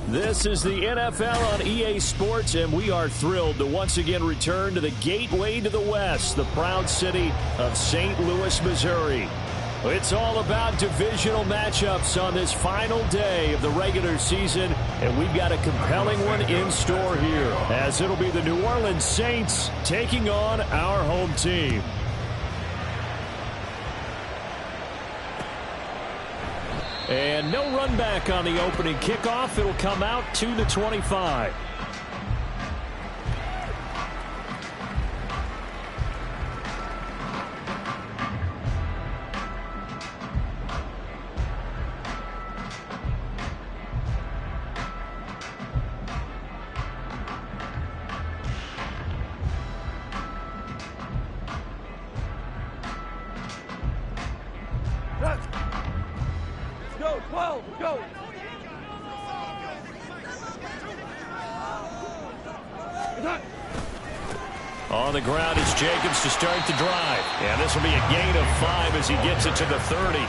This is the NFL on EA Sports, and we are thrilled to once again return to the gateway to the West, the proud city of St. Louis, Missouri. It's all about divisional matchups on this final day of the regular season, and we've got a compelling one in store here, as it'll be the New Orleans Saints taking on our home team. And no run back on the opening kickoff. It'll come out to the 25. On the ground is Jacobs to start the drive. And this will be a gain of 5 as he gets it to the 30.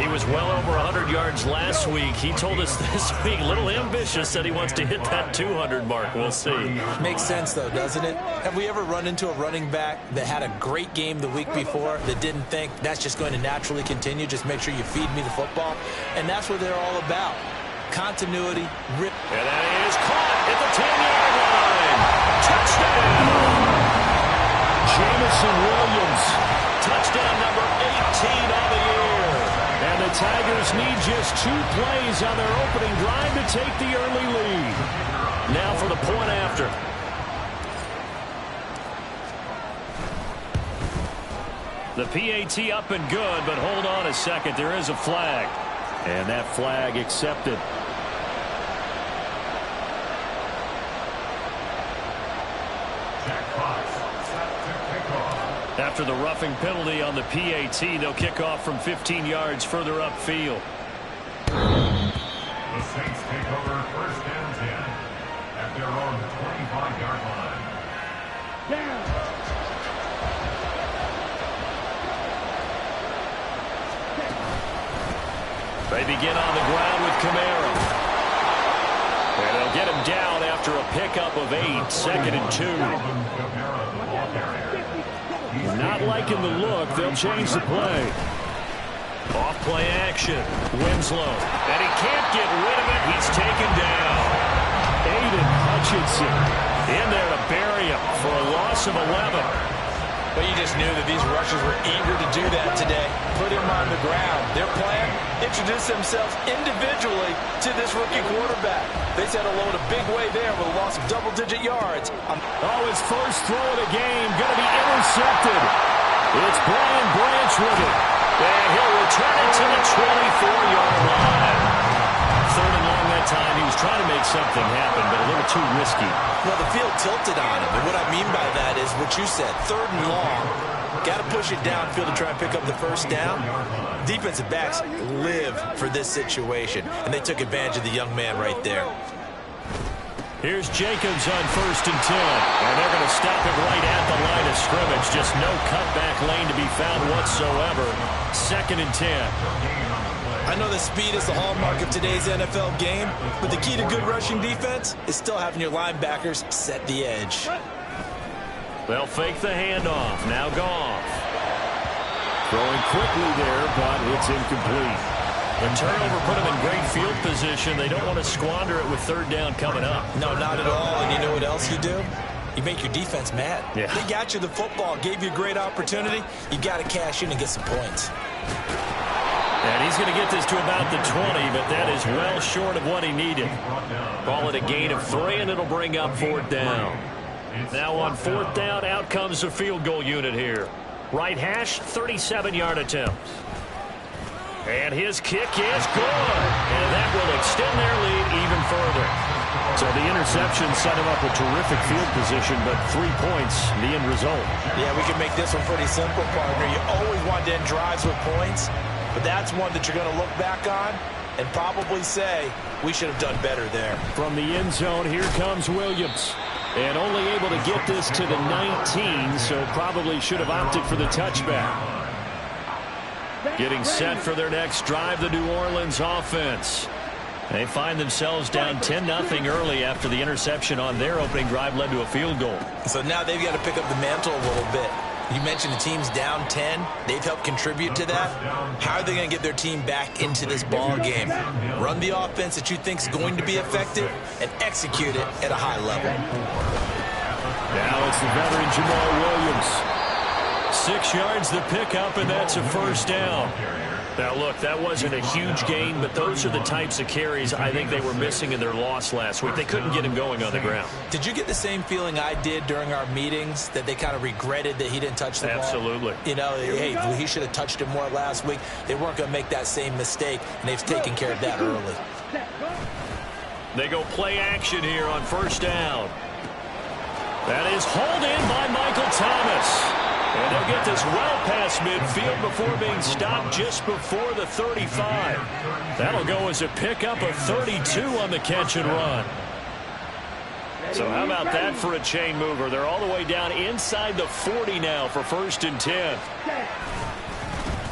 He was well over 100 yards last week. He told us this week, a little ambitious, said he wants to hit that 200 mark. We'll see. Makes sense, though, doesn't it? Have we ever run into a running back that had a great game the week before that didn't think that's just going to naturally continue? Just make sure you feed me the football. And that's what they're all about. Continuity. Rip. And that is caught at the 10-yard line. Touchdown! Jameson Williams. Touchdown number 18 on the year. And the Tigers need just 2 plays on their opening drive to take the early lead. Now for the point after. The PAT up and good, but hold on a second. There is a flag. And that flag accepted. After the roughing penalty on the PAT, they'll kick off from 15 yards further upfield. The Saints take over first and 10 at their own 25-yard line. Down. They begin on the ground with Kamara. And they'll get him down after a pickup of 8, 2nd and 2. Not liking the look. They'll change the play. Off play action. Winslow. And he can't get rid of it. He's taken down. Aiden Hutchinson in there to bury him for a loss of 11. But you just knew that these rushers were eager to do that today. Put him on the ground. Their plan, introduce themselves individually to this rookie quarterback. They said hello in a big way there with a loss of double-digit yards. His first throw of the game going to be intercepted. It's Brian Branch with it. And he'll return it to the 24-yard line. 3rd and long that time. He was trying to make something happen, but a little too risky. Well, the field tilted on him. And what I mean by that is what you said. 3rd and long. Got to push it downfield to try and pick up the first down. Defensive backs live for this situation. And they took advantage of the young man right there. Here's Jacobs on 1st and 10. And they're going to stop him right at the line of scrimmage. Just no cutback lane to be found whatsoever. 2nd and 10. I know that speed is the hallmark of today's NFL game, but the key to good rushing defense is still having your linebackers set the edge. They'll fake the handoff. Now Goff. Throwing quickly there, but it's incomplete. The turnover put them in great field position. They don't want to squander it with 3rd down coming up. No, not at all. And you know what else you do? You make your defense mad. Yeah. They got you the football, gave you a great opportunity. You got to cash in and get some points. And he's going to get this to about the 20, but that is well short of what he needed. Call it a gain of 3, and it'll bring up 4th down. Now on 4th down, out comes the field goal unit here. Right hash, 37-yard attempt. And his kick is good. And that will extend their lead even further. So the interception set him up with terrific field position, but 3 points, the end result. Yeah, we can make this one pretty simple, partner. You always want to end drives with points, but that's one that you're going to look back on and probably say, we should have done better there. From the end zone, here comes Williams. And only able to get this to the 19, so probably should have opted for the touchback. Getting set for their next drive, the New Orleans offense. They find themselves down 10-0 early after the interception on their opening drive led to a field goal. So now they've got to pick up the mantle a little bit. You mentioned the team's down 10. They've helped contribute to that. How are they going to get their team back into this ball game? Run the offense that you think is going to be effective and execute it at a high level. Now it's the veteran Jamal Williams. 6 yards the pickup, and that's a first down. Now, look, that wasn't a huge gain, but those are the types of carries I think they were missing in their loss last week. They couldn't get him going on the ground. Did you get the same feeling I did during our meetings, that they kind of regretted that he didn't touch the ball? Absolutely. You know, hey, he should have touched it more last week. They weren't going to make that same mistake, and they've taken care of that early. They go play action here on first down. That is hauled in by Michael Thomas. And they'll get this well past midfield before being stopped just before the 35. That'll go as a pickup of 32 on the catch and run. So how about that for a chain mover? They're all the way down inside the 40 now for 1st and 10.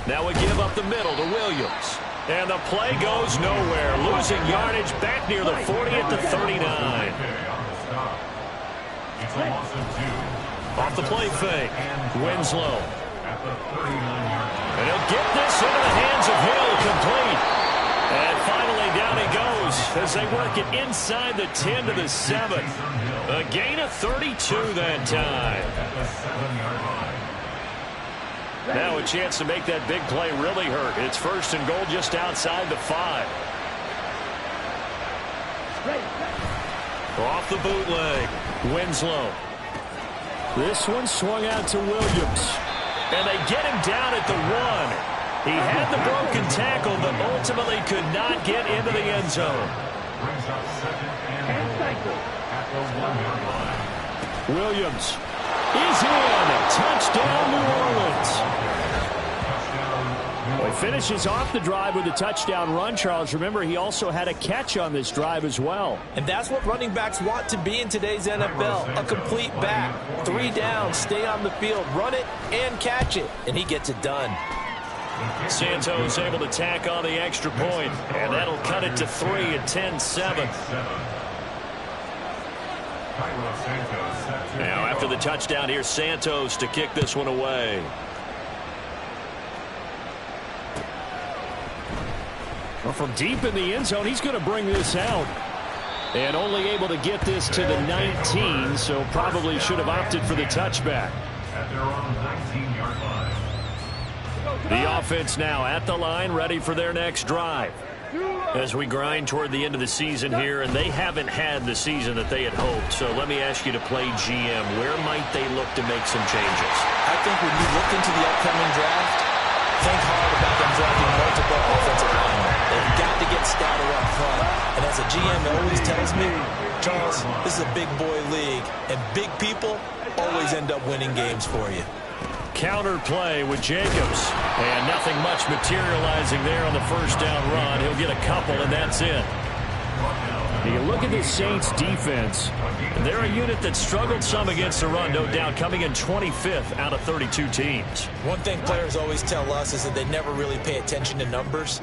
Now we give up the middle to Williams. And the play goes nowhere. Losing yardage back near the 40 at the 39. It's a loss of 2. Off the play fake, Winslow. And he'll get this into the hands of Hill, complete. And finally down he goes as they work it inside the 10 to the 7. A gain of 32 that time. Now a chance to make that big play really hurt. It's 1st and goal just outside the 5. Off the bootleg, Winslow. This one swung out to Williams. And they get him down at the 1. He had the broken tackle, but ultimately could not get into the end zone. Williams is in. Touchdown, New Orleans. Well, he finishes off the drive with a touchdown run, Charles. Remember, he also had a catch on this drive as well. And that's what running backs want to be in today's NFL. A complete back. 3 down, stay on the field, run it, and catch it. And he gets it done. Santos able to tack on the extra point, and that'll cut it to 3 at 10-7. Now, after the touchdown, here's Santos to kick this one away. Well, from deep in the end zone, he's going to bring this out. And only able to get this to the 19, so probably should have opted for the touchback. At their own 19-yard line. The offense now at the line, ready for their next drive. As we grind toward the end of the season here, and they haven't had the season that they had hoped. So let me ask you to play GM. Where might they look to make some changes? I think when you look into the upcoming draft, think hard about them drafting multiple offensive linemen. They've got to get stouter up front. And as a GM always tells me, Charles, this is a big boy league, and big people always end up winning games for you. Counter play with Jacobs. And nothing much materializing there on the first down run. He'll get a couple, and that's it. You look at the Saints defense. They're a unit that struggled some against the run, no doubt, coming in 25th out of 32 teams. One thing players always tell us is that they never really pay attention to numbers.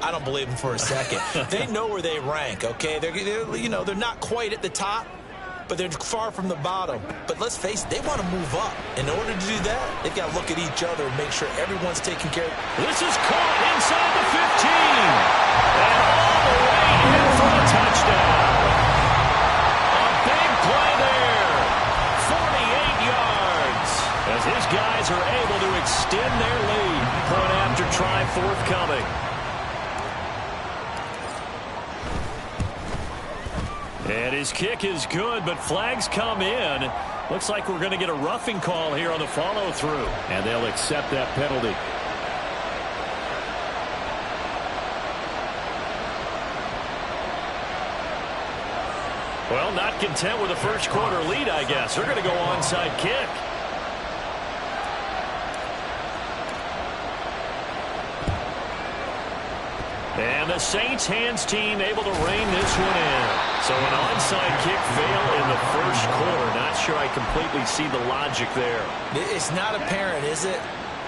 I don't believe them for a second. They know where they rank, okay? They're not quite at the top, but they're far from the bottom. But let's face it, they want to move up. In order to do that, they've got to look at each other and make sure everyone's taking care of. This is caught inside the 15. And all the way in for a touchdown. A big play there. 48 yards. As his guys are able to extend their lead. Point after try forthcoming. And his kick is good, but flags come in. Looks like we're going to get a roughing call here on the follow-through. And they'll accept that penalty. Well, not content with a first-quarter lead, I guess. They're going to go onside kick. And the Saints hands team able to rein this one in. So an onside kick fail in the first quarter. Not sure I completely see the logic there. It's not apparent, is it?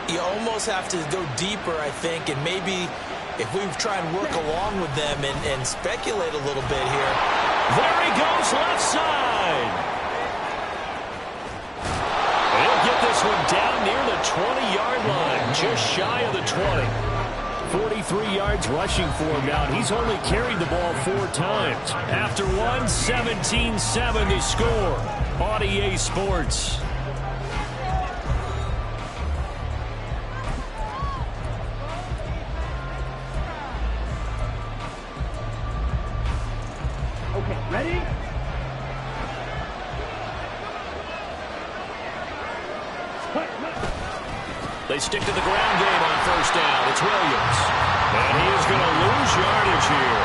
You almost have to go deeper, I think, and maybe if we try and work along with them and speculate a little bit here. There he goes, left side. He'll get this one down near the 20-yard line, just shy of the 20. 43 yards rushing for him now, and he's only carried the ball 4 times. After one, 17-7 to score on EA Sports. Okay, ready? They stick to the ground game on first down. It's Williams. And he is going to lose yardage here.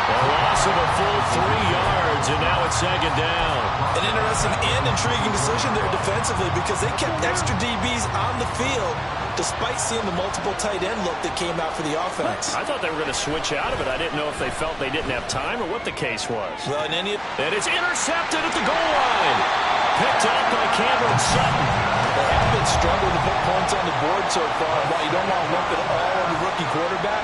A loss of a full 3 yards, and now it's second down. An interesting and intriguing decision there defensively because they kept extra DBs on the field despite seeing the multiple tight end look that came out for the offense. I thought they were going to switch out of it. I didn't know if they felt they didn't have time or what the case was. Well, and it's intercepted at the goal line. Picked up by Cameron Sutton. They have been struggling to put points on the board so far. While you don't want to lump it all on the rookie quarterback,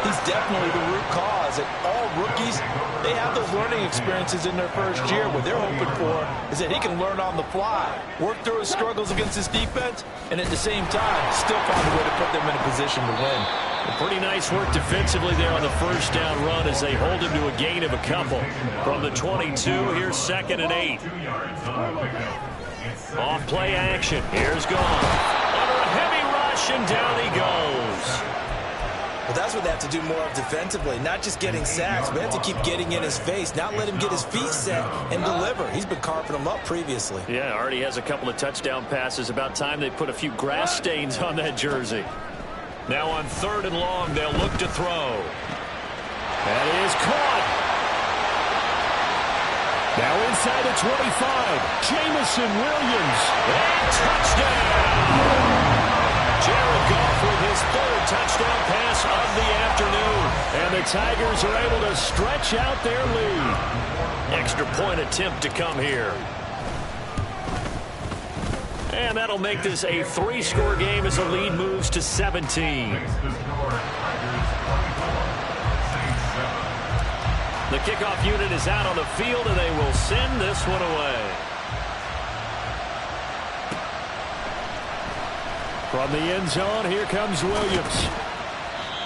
he's definitely the root cause. And all rookies, they have those learning experiences in their first year. What they're hoping for is that he can learn on the fly, work through his struggles against his defense, and at the same time, still find a way to put them in a position to win. Pretty nice work defensively there on the first down run as they hold him to a gain of a couple. From the 22, here's 2nd and 8. Off play action. Here's Goff. Under a heavy rush, and down he goes. Well, that's what they have to do more of defensively. Not just getting sacks, but they have to keep getting in his face, not let him get his feet set and deliver. He's been carping them up previously. Yeah, already has a couple of touchdown passes. About time they put a few grass stains on that jersey. Now on 3rd and long, they'll look to throw. That is caught. Now inside the 25, Jameson Williams. And touchdown! Jared Goff with his 3rd touchdown pass of the afternoon. And the Tigers are able to stretch out their lead. Extra point attempt to come here. And that'll make this a 3-score game as the lead moves to 17. The kickoff unit is out on the field, and they will send this one away. From the end zone, here comes Williams.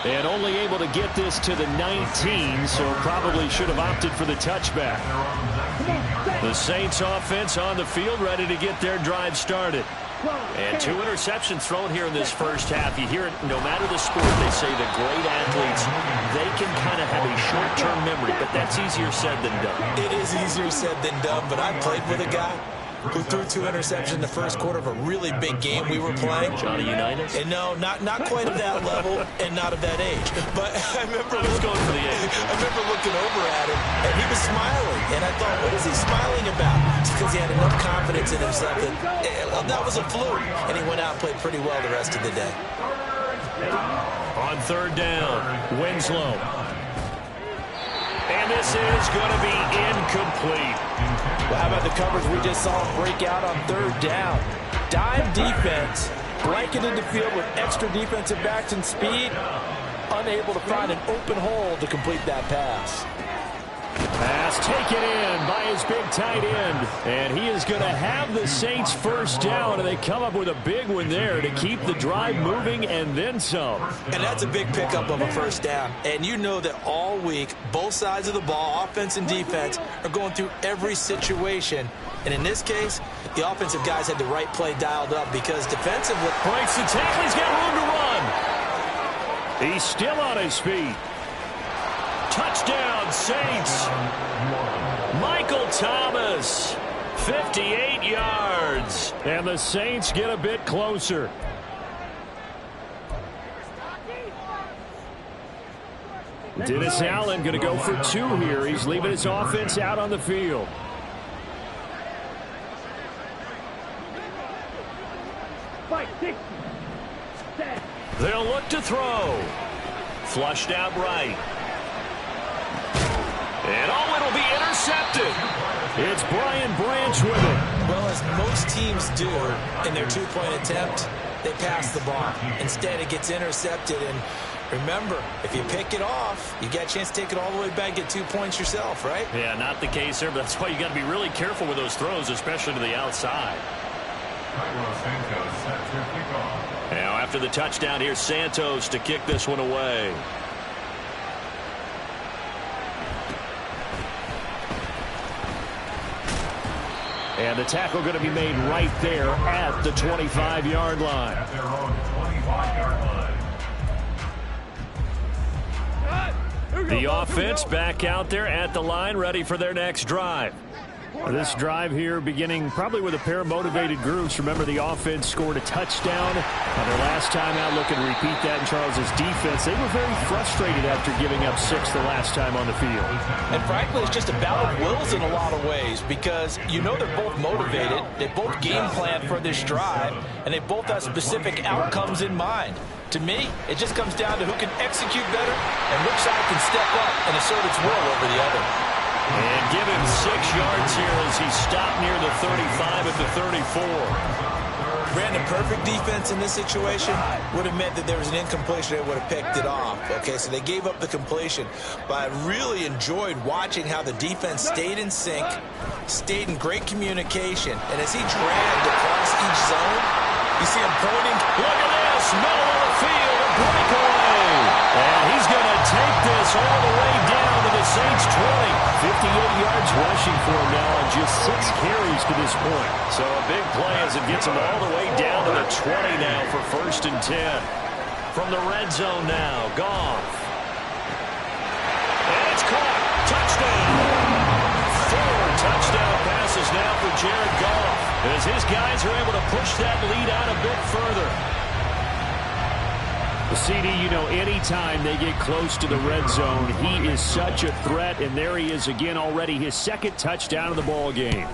And only able to get this to the 19, so probably should have opted for the touchback. The Saints offense on the field, ready to get their drive started. And 2 interceptions thrown here in this first half. You hear it no matter the sport. They say the great athletes, they can kind of have a short-term memory, but that's easier said than done. It is easier said than done, but I played with a guy who threw 2 interceptions in the first quarter of a really big game we were playing. Johnny Unitas? And no, not quite of that level and not of that age. But I remember going for the age. I remember looking over at him, and he was smiling. And I thought, what is he smiling about? It's because he had enough confidence in himself that was a fluke. And he went out and played pretty well the rest of the day. On 3rd down, Winslow. And this is going to be incomplete. Well, how about the coverage we just saw break out on 3rd down? Dime defense, blanketed the field with extra defensive backs and speed, unable to find an open hole to complete that pass. Pass taken in by his big tight end. And he is going to have the Saints first down, and they come up with a big one there to keep the drive moving and then some. And that's a big pickup of a first down. And you know that all week, both sides of the ball, offense and defense, are going through every situation. And in this case, the offensive guys had the right play dialed up because defensively... Breaks the tackle. He's got room to run. He's still on his feet. Touchdown, Saints. Michael Thomas, 58 yards. And the Saints get a bit closer. Dennis Allen going to go for 2 here. He's leaving his offense out on the field. They'll look to throw. Flushed out right. And it'll be intercepted. It's Brian Branch with it. Well, as most teams do in their 2-point attempt, they pass the ball. Instead, it gets intercepted, and Remember, if you pick it off, you get a chance to take it all the way back, get 2 points yourself, right? Yeah, not the case there, but that's why you got to be really careful with those throws, especially to the outside. Now, after the touchdown, here's Santos to kick this one away. And the tackle going to be made right there at the 25-yard line. At their own 25-yard line. The offense back out there at the line, ready for their next drive. This drive here beginning probably with a pair of motivated groups. Remember, the offense scored a touchdown on their last time out. Looking to repeat that in Charles's defense. They were very frustrated after giving up 6 the last time on the field. And frankly, it's just a battle of wills in a lot of ways because you know they're both motivated. They both game plan for this drive, and they both have specific outcomes in mind. To me, it just comes down to who can execute better and which side can step up and assert its will over the other. And give him 6 yards here as he stopped near the 35 at the 34. Brandon, perfect defense in this situation would have meant that there was an incompletion. They would have picked it off. Okay, so they gave up the completion. But I really enjoyed watching how the defense stayed in sync, stayed in great communication. And as he dragged across each zone, you see him pointing. Look at this, middle of the field, a breakaway. And he's going to take this all the way down to the Saints 20. 58 yards rushing for him now on just 6 carries to this point. So a big play as it gets him all the way down to the 20 now for 1st and 10. From the red zone now, Goff. And it's caught. Touchdown. 4 touchdown passes now for Jared Goff as his guys are able to push that lead out a bit further. The CD, you know, anytime they get close to the red zone, he is such a threat, and there he is again already, his 2nd touchdown of the ball game.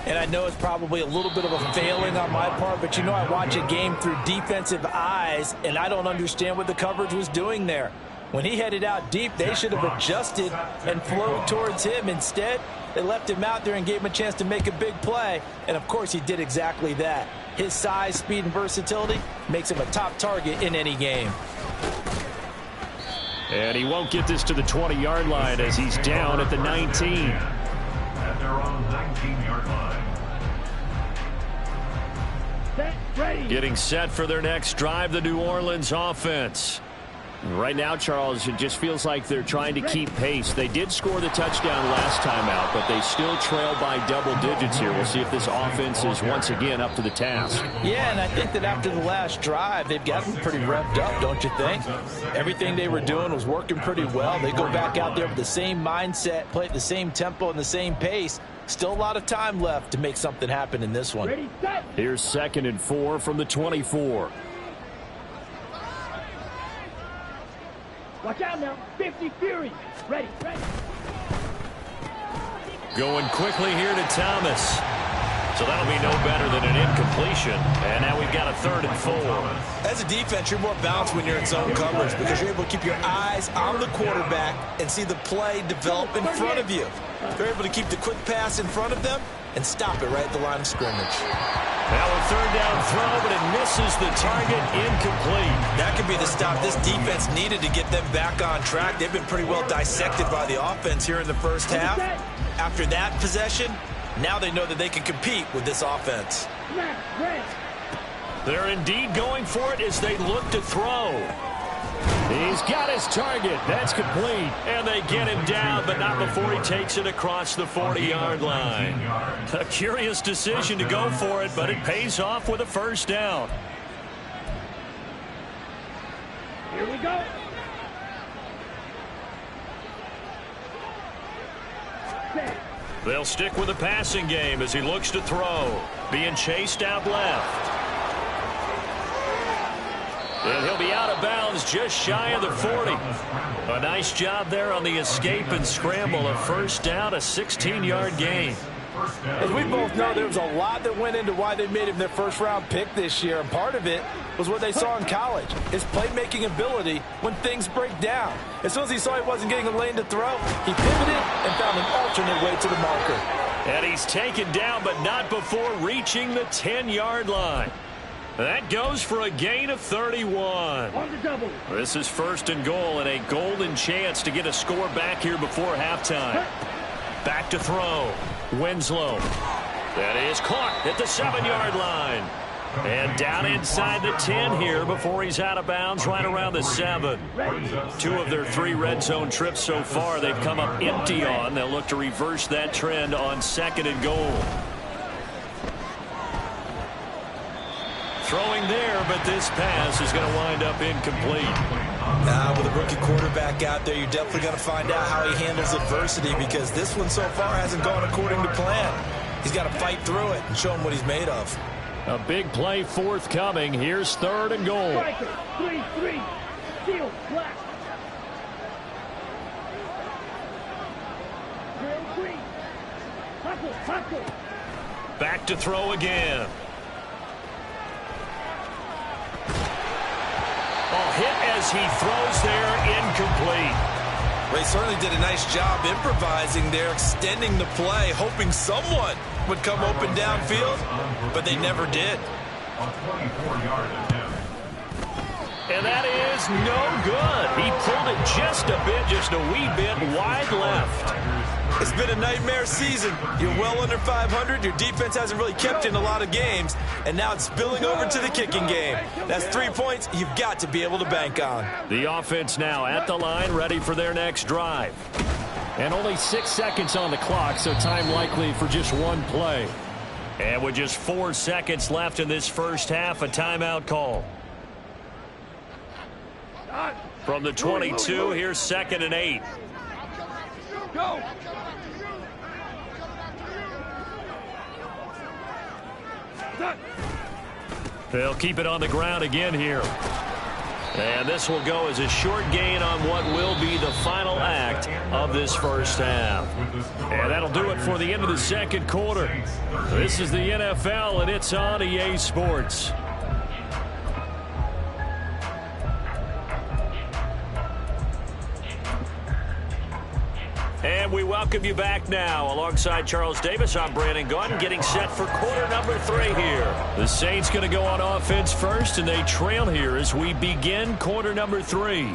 And I know it's probably a little bit of a failing on my part, but you know I watch a game through defensive eyes, and I don't understand what the coverage was doing there. When he headed out deep, they should have adjusted and flowed towards him. Instead, they left him out there and gave him a chance to make a big play, and of course he did exactly that. His size, speed, and versatility makes him a top target in any game. And he won't get this to the 20-yard line as he's down at the 19. At their own 19-yard line. Getting set for their next drive, the New Orleans offense. Right now, Charles, it just feels like they're trying to keep pace. They did score the touchdown last time out, but they still trail by double digits here. We'll see if this offense is once again up to the task. Yeah, and I think that after the last drive, they've got them pretty revved up, don't you think? Everything they were doing was working pretty well. They go back out there with the same mindset, play at the same tempo and the same pace. Still a lot of time left to make something happen in this one. Here's 2nd and 4 from the 24. Watch out now. 50 Fury. Ready. Going quickly here to Thomas. So that'll be no better than an incompletion. And now we've got a 3rd and 4. As a defense, you're more balanced when you're in zone coverage because you're able to keep your eyes on the quarterback and see the play develop in front of you. You're able to keep the quick pass in front of them and stop it right at the line of scrimmage. Now a 3rd down throw, but it misses the target, incomplete. That could be the stop this defense needed to get them back on track. They've been pretty well dissected by the offense here in the first half. After that possession, now they know that they can compete with this offense. They're indeed going for it as they look to throw. He's got his target. That's complete. And they get him down, but not before he takes it across the 40-yard line. A curious decision to go for it, but it pays off with a 1st down. Here we go. They'll stick with the passing game as he looks to throw. Being chased out left. And he'll be out of bounds just shy of the 40. A nice job there on the escape and scramble. A 1st down, a 16-yard gain. As we both know, there was a lot that went into why they made him their 1st-round pick this year, and part of it was what they saw in college, his playmaking ability when things break down. As soon as he saw he wasn't getting a lane to throw, he pivoted and found an alternate way to the marker. And he's taken down, but not before reaching the 10-yard line. That goes for a gain of 31. On the double. This is 1st and goal and a golden chance to get a score back here before halftime. Back to throw. Winslow. That is caught at the 7-yard line. And down inside the 10 here before he's out of bounds right around the 7. 2 of their 3 red zone trips so far they've come up empty on. They'll look to reverse that trend on 2nd and goal. Throwing there, but this pass is going to wind up incomplete. With a rookie quarterback out there, you're definitely going to find out how he handles adversity, because this one so far hasn't gone according to plan. He's got to fight through it and show him what he's made of. A big play forthcoming. Here's 3rd and goal. Striker, 3-3. Seal, black. Drill 3. Hustle. Back to throw again. Hit as he throws there, incomplete. Well, he certainly did a nice job improvising there, extending the play, hoping someone would come open downfield, but they never did. A 24-yard attempt. And that is no good. He pulled it just a wee bit wide left. It's been a nightmare season. You're well under 500. Your defense hasn't really kept in a lot of games, and now it's spilling over to the kicking game. That's 3 points you've got to be able to bank on. The offense now at the line, ready for their next drive. And only 6 seconds on the clock, so time likely for just one play. And with just 4 seconds left in this first half, a timeout call. From the 22, here's 2nd and 8. Go. They'll keep it on the ground again here. And this will go as a short gain on what will be the final act of this first half. And that'll do it for the end of the second quarter. This is the NFL, and it's on EA Sports. And we welcome you back now. Alongside Charles Davis, I'm Brandon Gaudin, getting set for quarter number 3 here. The Saints going to go on offense first, and they trail here as we begin quarter number 3.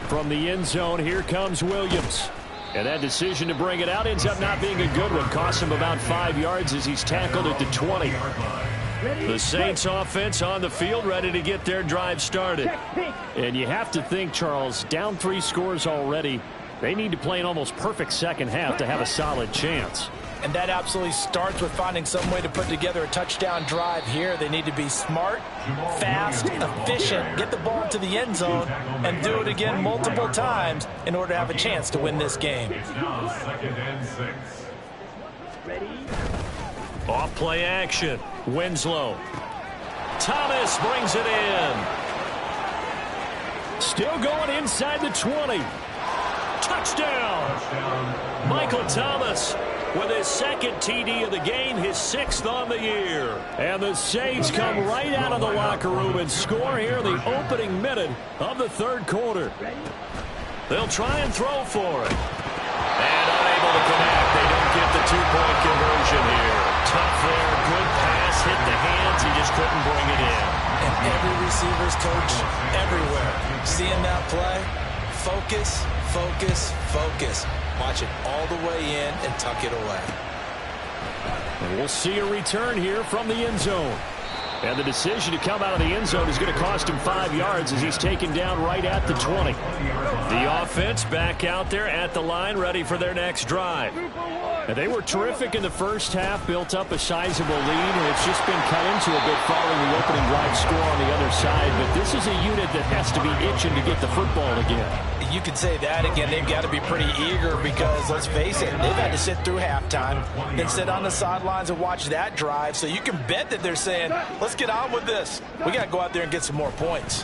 From the end zone, here comes Williams. And that decision to bring it out ends up not being a good one. Costs him about 5 yards as he's tackled at the 20. The Saints offense on the field, ready to get their drive started. And you have to think, Charles, down 3 scores already. They need to play an almost perfect second half to have a solid chance. And that absolutely starts with finding some way to put together a touchdown drive here. They need to be smart, fast, efficient, get the ball to the end zone, and do it again multiple times in order to have a chance to win this game. It's now 2nd and 6. Ready. Off play action. Winslow. Thomas brings it in. Still going inside the 20. Touchdown. Michael Thomas with his 2nd TD of the game, his 6th on the year. And the Saints come right out of the locker room and score here in the opening minute of the 3rd quarter. They'll try and throw for it. And unable to connect. They don't get the 2-point conversion here. Tough there. Good pass. Hit the hands. He just couldn't bring it in. And every receiver's coach everywhere. Seeing that play, focus, focus, focus. Watch it all the way in and tuck it away. And we'll see a return here from the end zone. And the decision to come out of the end zone is going to cost him 5 yards as he's taken down right at the 20. The offense back out there at the line, ready for their next drive. And they were terrific in the first half, built up a sizable lead, and it's just been cut into a bit following the opening drive score on the other side. But this is a unit that has to be itching to get the football again. You could say that again. They've got to be pretty eager because, let's face it, they've had to sit through halftime, then sit on the sidelines and watch that drive. So you can bet that they're saying, let's get on with this. We got to go out there and get some more points.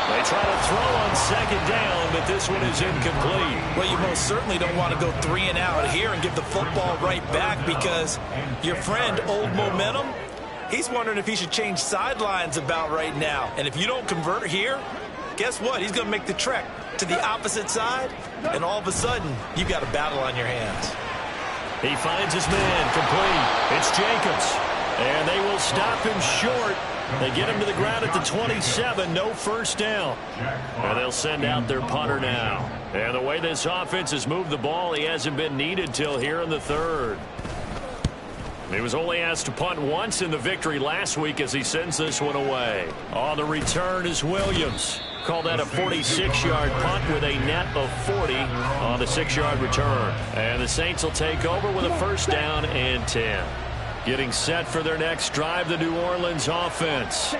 They try to throw on 2nd down, but this one is incomplete. Well, you most certainly don't want to go 3 and out here and give the football right back because your friend, Old Momentum, he's wondering if he should change sidelines about right now. And if you don't convert here, guess what? He's going to make the trek to the opposite side, and all of a sudden, you've got a battle on your hands. He finds his man, complete. It's Jacobs. And they will stop him short. They get him to the ground at the 27, no first down. And they'll send out their punter now. And the way this offense has moved the ball, he hasn't been needed till here in the third. He was only asked to punt once in the victory last week as he sends this one away. On the return is Williams. Call that a 46-yard punt with a net of 40 on the 6-yard return. And the Saints will take over with a first down and 10. Getting set for their next drive, the New Orleans offense.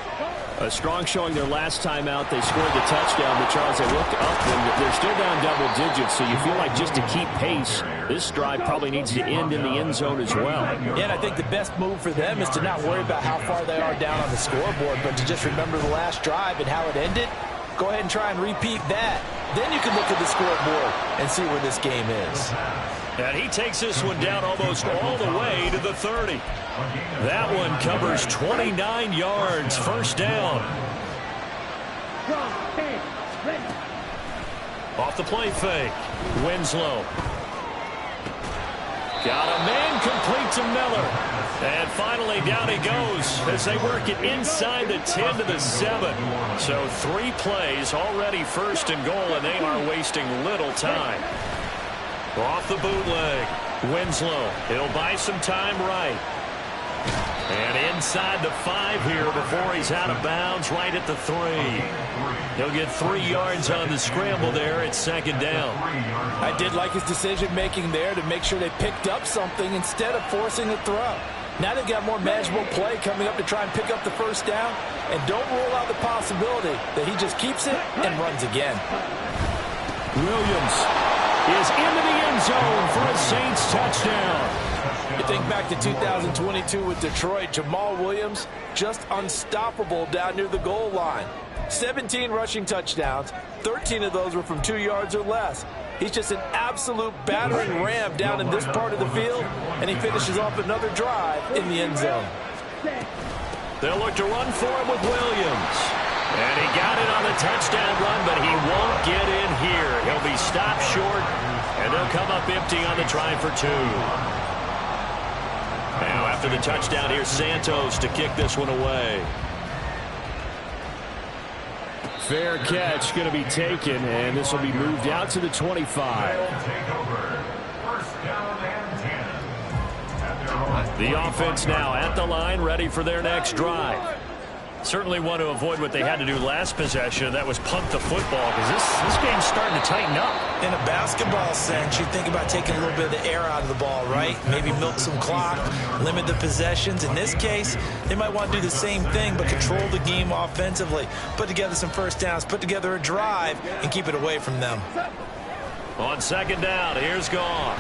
A strong showing their last time out. They scored the touchdown, but Charles, they look up and they're still down double digits, so you feel like just to keep pace, this drive probably needs to end in the end zone as well. Yeah, and I think the best move for them is to not worry about how far they are down on the scoreboard, but to just remember the last drive and how it ended. Go ahead and try and repeat that. Then you can look at the scoreboard and see where this game is. And he takes this one down almost all the way to the 30. That one covers 29 yards, first down. Off the play fake, Winslow. Got a man complete to Miller. And finally down he goes as they work it inside the 10 to the 7. So 3 plays already first and goal, and they are wasting little time. Off the bootleg, Winslow. He'll buy some time right. And inside the 5 here before he's out of bounds right at the 3. He'll get 3 yards on the scramble there at second down. I did like his decision-making there to make sure they picked up something instead of forcing a throw. Now they've got more manageable play coming up to try and pick up the first down. And don't rule out the possibility that he just keeps it and runs again. Williams is into the end zone for a Saints touchdown. You think back to 2022 with Detroit, Jamal Williams just unstoppable down near the goal line. 17 rushing touchdowns, 13 of those were from 2 yards or less. He's just an absolute battering ram down in this part of the field, and he finishes off another drive in the end zone. They'll look to run for him with Williams. And he got it on the touchdown run, but he won't get in here. He'll be stopped short, and they'll come up empty on the try for 2. Now after the touchdown, here's Santos to kick this one away. Fair catch going to be taken, and this will be moved out to the 25. The offense now at the line, ready for their next drive. Certainly want to avoid what they had to do last possession. That was punt the football, because this game's starting to tighten up. In a basketball sense, you think about taking a little bit of the air out of the ball, right? Maybe milk some clock, limit the possessions. In this case, they might want to do the same thing, but control the game offensively. Put together some first downs, put together a drive, and keep it away from them. On second down, here's Goff.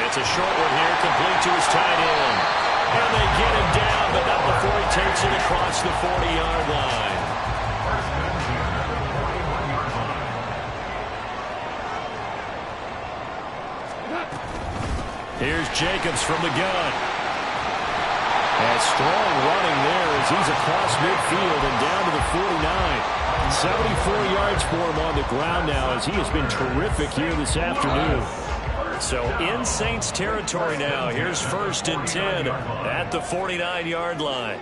It's a short one here, complete to his tight end. And they get him down, but not before he takes it across the 40-yard line. Here's Jacobs from the gun. And strong running there as he's across midfield and down to the 49. 74 yards for him on the ground now as he has been terrific here this afternoon. So in Saints territory now. Here's first and 10 at the 49-yard line.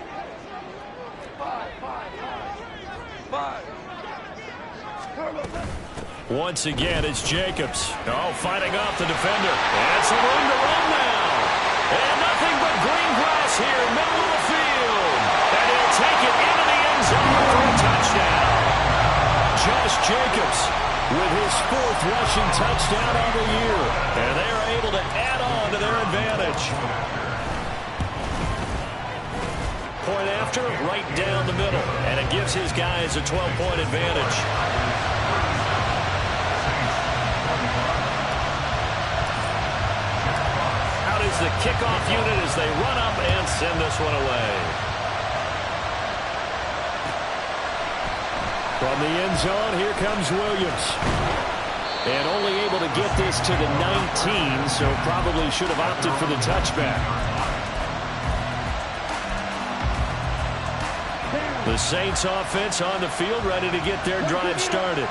Once again, it's Jacobs. Oh, fighting off the defender. And some room to run now. And nothing but green grass here, middle of the field. And he'll take it into the end zone for a touchdown. Josh Jacobs with his 4th rushing touchdown on the year. And they are able to add on to their advantage. Point after, right down the middle. And it gives his guys a 12-point advantage. Out is the kickoff unit as they run up and send this one away. From the end zone, here comes Williams. And only able to get this to the 19, so probably should have opted for the touchback. The Saints offense on the field, ready to get their drive started.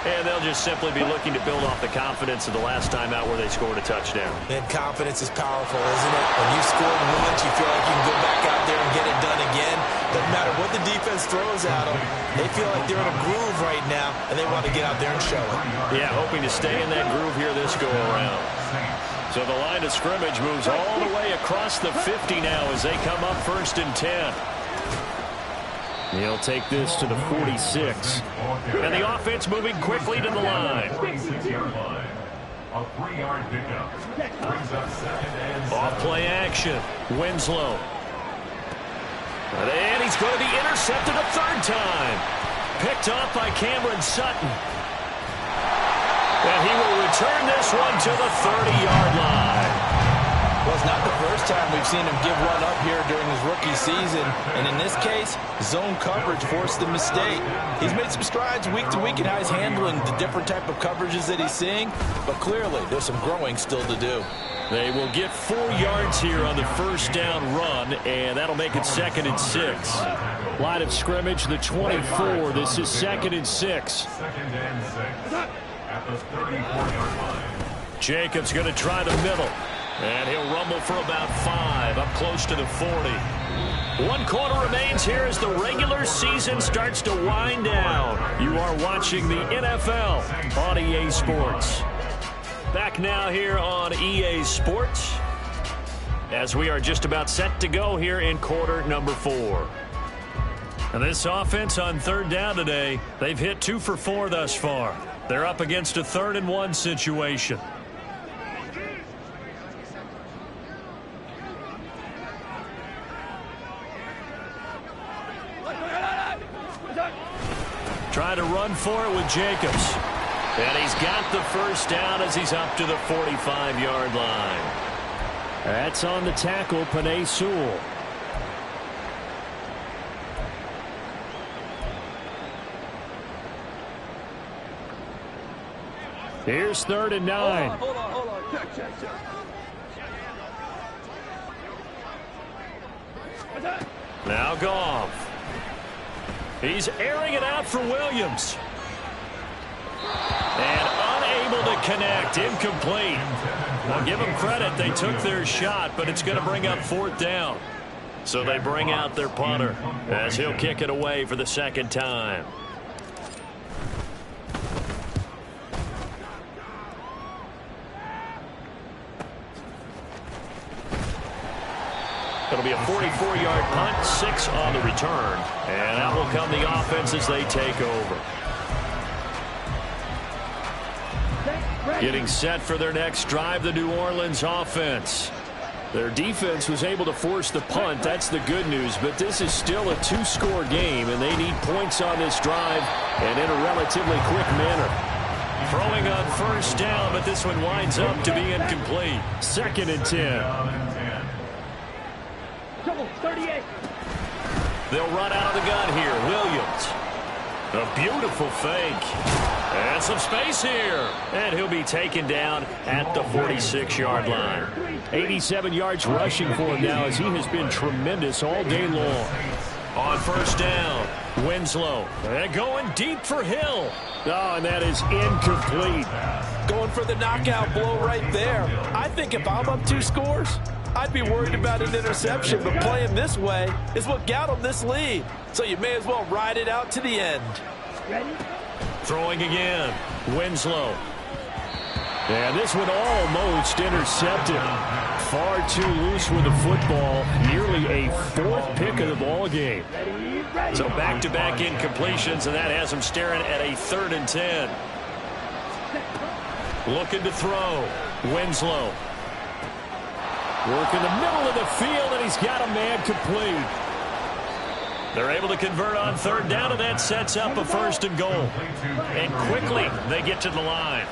And they'll just simply be looking to build off the confidence of the last time out where they scored a touchdown. And confidence is powerful, isn't it? When you scored once, you feel like you can go back out there and get it done again. Doesn't matter what the defense throws at them. They feel like they're in a groove right now, and they want to get out there and show it. Yeah, hoping to stay in that groove here this go-around. So the line of scrimmage moves all the way across the 50 now as they come up 1st and 10. He'll take this to the 46. And the offense moving quickly to the line. A 3-yard pickup. Brings up 2nd and 7. Off play action. Winslow. And he's going to be intercepted a 3rd time. Picked off by Cameron Sutton. And he will return this one to the 30-yard line. Well, it's not the first time we've seen him give one up here during his rookie season. And in this case, zone coverage forced the mistake. He's made some strides week to week in how he's handling the different type of coverages that he's seeing. But clearly, there's some growing still to do. They will get 4 yards here on the 1st down run, and that'll make it 2nd and 6. Line of scrimmage, the 24. This is 2nd and 6. 2nd and 6. At the 34-yard line. Jacobs going to try the middle. And he'll rumble for about 5, up close to the 40. 1 quarter remains here as the regular season starts to wind down. You are watching the NFL on EA Sports. Back now here on EA Sports as we are just about set to go here in quarter number 4. And this offense on 3rd down today, they've hit 2 for 4 thus far. They're up against a 3rd and 1 situation. Try to run for it with Jacobs. And he's got the 1st down as he's up to the 45-yard line. That's on the tackle, Penei Sewell. Here's 3rd and 9. Hold on. Check. Now Goff. He's airing it out for Williams. And unable to connect. Incomplete. Well, give them credit. They took their shot, but it's going to bring up 4th down. So they bring out their punter as he'll kick it away for the 2nd time. It'll be a 44-yard punt, 6 on the return. And out will come the offense as they take over. Getting set for their next drive, the New Orleans offense. Their defense was able to force the punt. That's the good news. But this is still a 2-score game, and they need points on this drive and in a relatively quick manner. Throwing on 1st down, but this one winds up to be incomplete. 2nd and 10. 38. They'll run out of the gun here. Williams. A beautiful fake. And some space here. And he'll be taken down at the 46-yard line. 87 yards rushing for him now as he has been tremendous all day long. On 1st down, Winslow. And going deep for Hill. Oh, and that is incomplete. Going for the knockout blow right there. I think if I'm up 2 scores, I'd be worried about an interception, but playing this way is what got them this lead. So you may as well ride it out to the end. Ready? Throwing again. Winslow. And this one almost intercepted. Far too loose with the football. Nearly a 4th pick of the ball game. Ready. So back-to-back incompletions, and that has him staring at a 3rd and 10. Looking to throw. Winslow. Work in the middle of the field, and he's got a man complete. They're able to convert on 3rd down, and that sets up a 1st and goal. And quickly, they get to the line.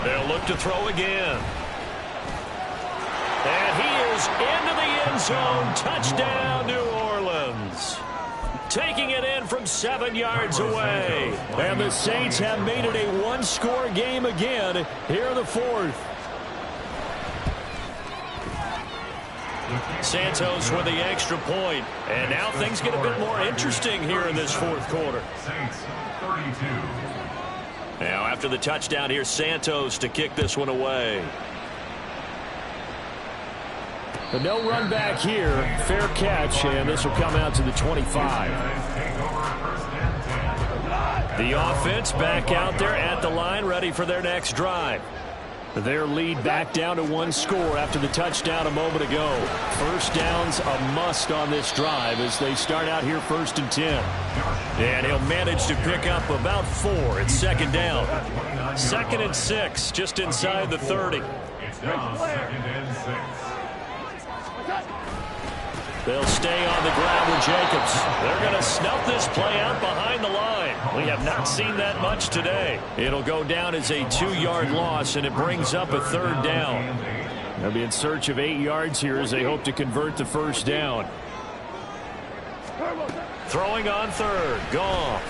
They'll look to throw again. And he is into the end zone. Touchdown, New Orleans. Taking it in from 7 yards away. And the Saints have made it a 1-score game again here in the 4th. Santos with the extra point. And now things get a bit more interesting here in this fourth quarter. Saints 32. Now after the touchdown, here's Santos to kick this one away. But no run back here. Fair catch, and this will come out to the 25. The offense back out there at the line, ready for their next drive. Their lead back down to one score after the touchdown a moment ago. First down's a must on this drive as they start out here 1st and 10. And he'll manage to pick up about 4. It's second down. 2nd and 6, just inside the 30. It's now 2nd and 6. They'll stay on the ground with Jacobs. They're going to snuff this play out behind the line. We have not seen that much today. It'll go down as a 2-yard loss, and it brings up a 3rd down. They'll be in search of 8 yards here as they hope to convert the first down. Throwing on 3rd. Goff.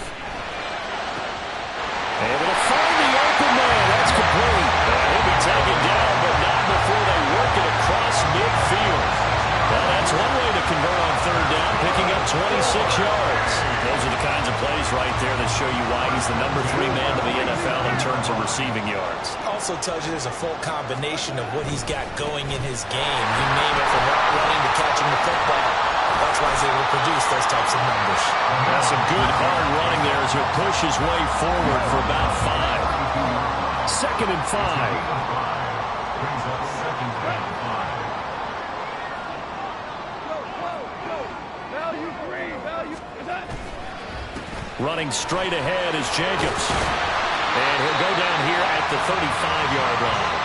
Able to find the open man. That's complete. He'll be taken down, but not before they work it across midfield. Well, that's one way to convert on 3rd down, picking up 26 yards. Those are the kinds of plays right there that show you why he's the number 3 man to the NFL in terms of receiving yards. Also tells you there's a full combination of what he's got going in his game. You name it, from running to catching the football. That's why he's able to produce those types of numbers. That's some good hard running there as he'll push his way forward for about 5. 2nd and 5. Brings up 2nd and 5. Running straight ahead is Jacobs. And he'll go down here at the 35-yard line.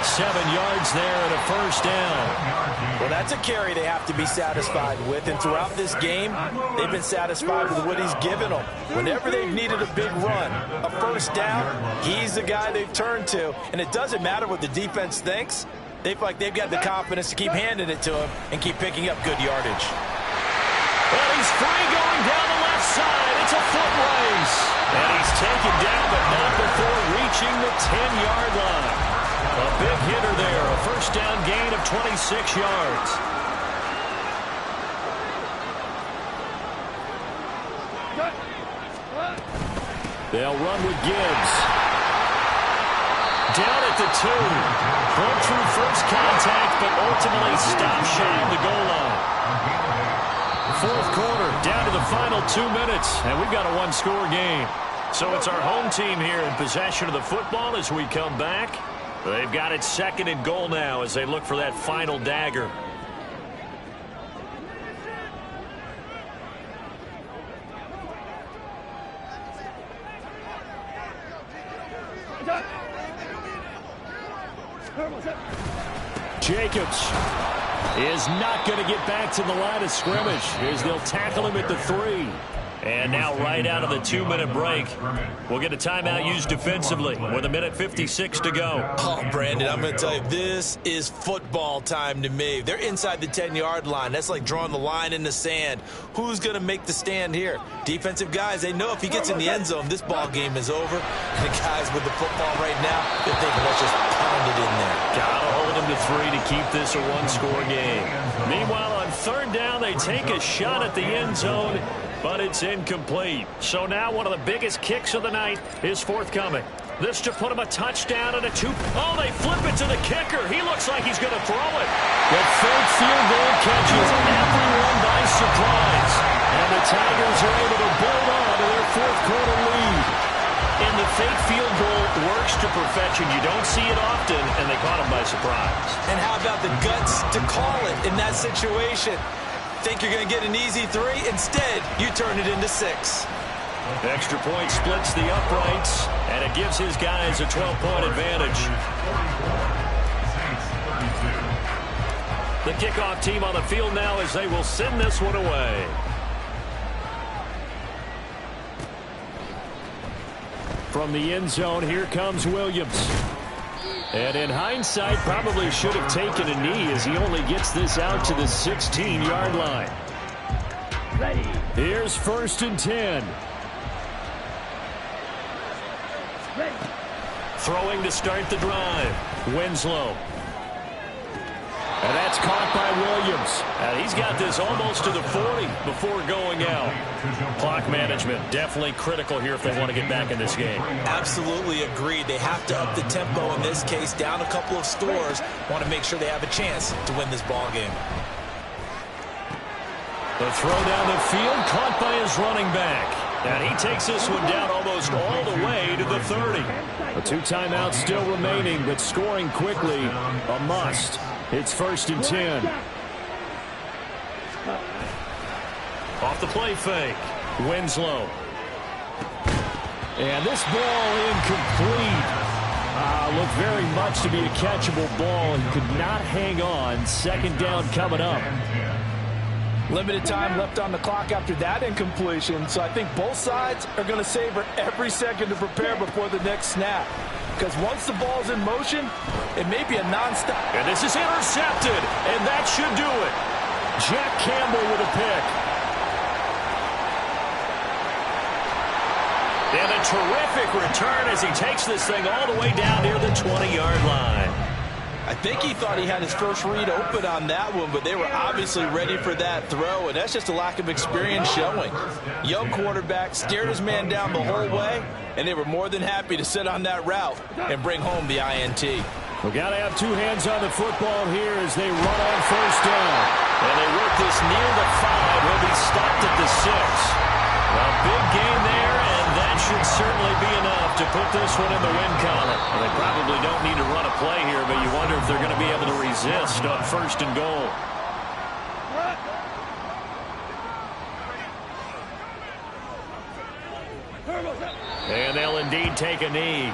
7 yards there and a first down. Well, that's a carry they have to be satisfied with. And throughout this game, they've been satisfied with what he's given them. Whenever they've needed a big run, a first down, he's the guy they've turned to. And it doesn't matter what the defense thinks. They feel like they've got the confidence to keep handing it to him and keep picking up good yardage. Well, he's free going down the left side. It's a foot race. And he's taken down, but not before reaching the 10-yard line. A big hitter there. A first down gain of 26 yards. They'll run with Gibbs. Down at the 2. Broke through first contact, but ultimately stopped shy of the goal line. Fourth quarter, down to the final 2 minutes, and we've got a one-score game. So it's our home team here in possession of the football as we come back. They've got it 2nd and goal now as they look for that final dagger. Jacobs is not going to get back to the line of scrimmage as they'll tackle him at the 3. And now right out of the 2-minute break, we'll get a timeout used defensively with 1:56 to go. Oh, Brandon, I'm going to tell you, this is football time to me. They're inside the 10-yard line. That's like drawing the line in the sand. Who's going to make the stand here? Defensive guys, they know if he gets in the end zone, this ball game is over. And the guys with the football right now, they're thinking, let's just pound it in there. Gotta hold him to 3 to keep this a one-score game. Meanwhile, on 3rd down, they take a shot at the end zone, but it's incomplete. So now one of the biggest kicks of the night is forthcoming. This to put him a touchdown and a 2. Oh, they flip it to the kicker. He looks like he's going to throw it. The 3rd field goal catches everyone by surprise. And the Tigers are able to build on to their fourth quarter lead. And the fake field goal works to perfection. You don't see it often, and they caught him by surprise. And how about the guts to call it in that situation? Think you're going to get an easy 3? Instead, you turn it into 6. Extra point splits the uprights, and it gives his guys a 12-point advantage. The kickoff team on the field now as they will send this one away. From the end zone, here comes Williams. And in hindsight, probably should have taken a knee as he only gets this out to the 16-yard line. Here's 1st and 10. Throwing to start the drive. Winslow. And that's caught by Williams. And he's got this almost to the 40 before going out. Clock management definitely critical here if they want to get back in this game. Absolutely agreed. They have to up the tempo in this case, down a couple of scores. Want to make sure they have a chance to win this ball game. The throw down the field caught by his running back. And he takes this one down almost all the way to the 30. A 2 timeouts still remaining, but scoring quickly a must. It's 1st and 10. Off the play fake. Winslow. And this ball incomplete. Looked very much to be a catchable ball and could not hang on. 2nd down coming up. Limited time left on the clock after that incompletion, so I think both sides are going to savor every second to prepare before the next snap. Because once the ball's in motion, it may be a non-stop. And this is intercepted, and that should do it. Jack Campbell with a pick. And a terrific return as he takes this thing all the way down near the 20-yard line. I think he thought he had his first read open on that one, but they were obviously ready for that throw, and that's just a lack of experience showing. Young quarterback scared his man down the whole way, and they were more than happy to sit on that route and bring home the INT. We've got to have 2 hands on the football here as they run on 1st down. And they work this near the 5. He'll be stopped at the 6. A big gain there, and that should certainly be enough to put this one in the win column. Well, they probably don't need to run a play here, but you wonder if they're going to be able to resist on 1st and goal. And they'll indeed take a knee.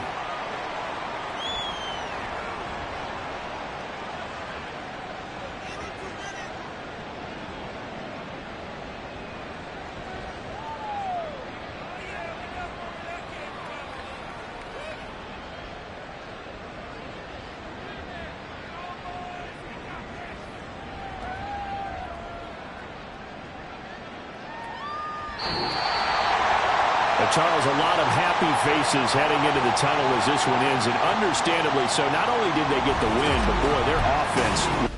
Charles, a lot of happy faces heading into the tunnel as this one ends, and understandably so. Not only did they get the win, but boy, their offense